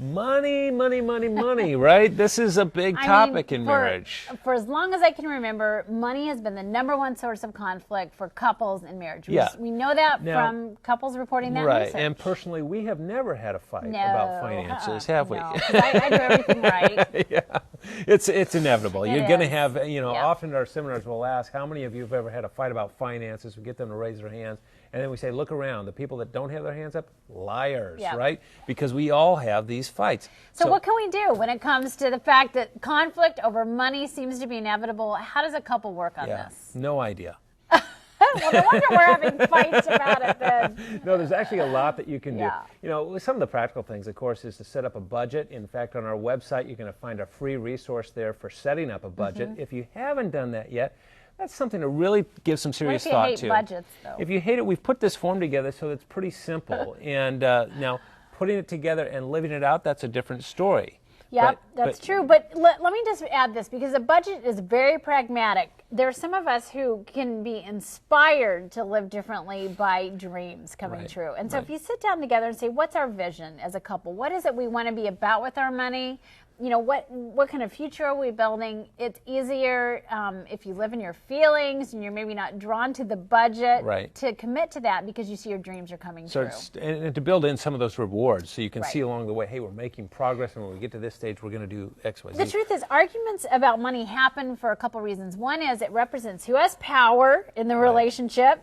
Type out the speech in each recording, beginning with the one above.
Money, money, money, money, right? This is a big topic in marriage. For as long as I can remember, money has been the #1 source of conflict for couples in marriage. We know that from couples reporting that right. research. And personally, we have never had a fight about finances, have we? No, 'cause I do everything right. Yeah, it's inevitable. You're going to have, Yeah. often in our seminars we'll ask, how many of you have ever had a fight about finances? We get them to raise their hands. And then we say, look around. The people that don't have their hands up, liars, right? Because we all have these fights. So what can we do when it comes to the fact that conflict over money seems to be inevitable? How does a couple work on this? No idea. Well, no wonder we're having fights about it then. No, there's actually a lot that you can do. Yeah. Some of the practical things, of course, is to set up a budget. In fact, on our website, you're going to find a free resource there for setting up a budget. If you haven't done that yet, that's something to really give some serious thought to. What if you hate budgets, though? If you hate it, we've put this form together so it's pretty simple. And now, putting it together and living it out, that's a different story. Yeah, that's true. But let me just add this, because a budget is very pragmatic. There are some of us who can be inspired to live differently by dreams coming true. And so if you sit down together and say, what's our vision as a couple? What is it we want to be about with our money? What kind of future are we building? It's easier if you live in your feelings and you're maybe not drawn to the budget to commit to that, because you see your dreams are coming true. And to build in some of those rewards so you can see along the way, hey, we're making progress, and when we get to this stage, we're going to do X, Y, Z. The truth is, arguments about money happen for a couple reasons. One is it represents who has power in the relationship.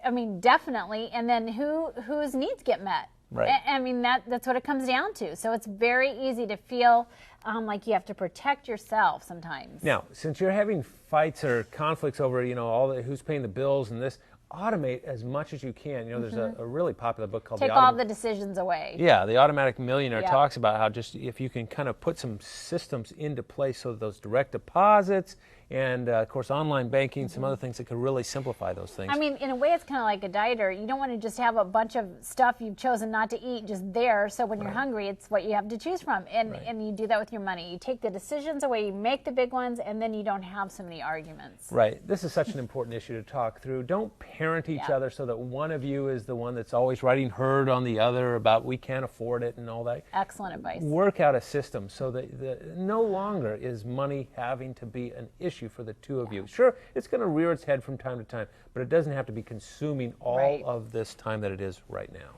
I mean, definitely. And then whose needs get met. I mean, that's what it comes down to. So it's very easy to feel like you have to protect yourself sometimes. Now, since you're having fights or conflicts over, who's paying the bills and this, automate as much as you can. There's a really popular book called Take all the decisions away. Yeah, the Automatic Millionaire talks about how just if you can kind of put some systems into place so that those direct deposits and, of course, online banking, some other things that could really simplify those things. I mean, in a way, it's kind of like a dieter. You don't want to just have a bunch of stuff you've chosen not to eat just there, so when you're hungry, it's what you have to choose from. And you do that with your money. You take the decisions away, you make the big ones, and then you don't have so many arguments. Right. This is such an important issue to talk through. Don't parent each other so that one of you is the one that's always writing herd on the other about we can't afford it and all that. Excellent advice. Work out a system so that no longer is money having to be an issue for the two of you. Sure, it's going to rear its head from time to time, but it doesn't have to be consuming all of this time that it is right now.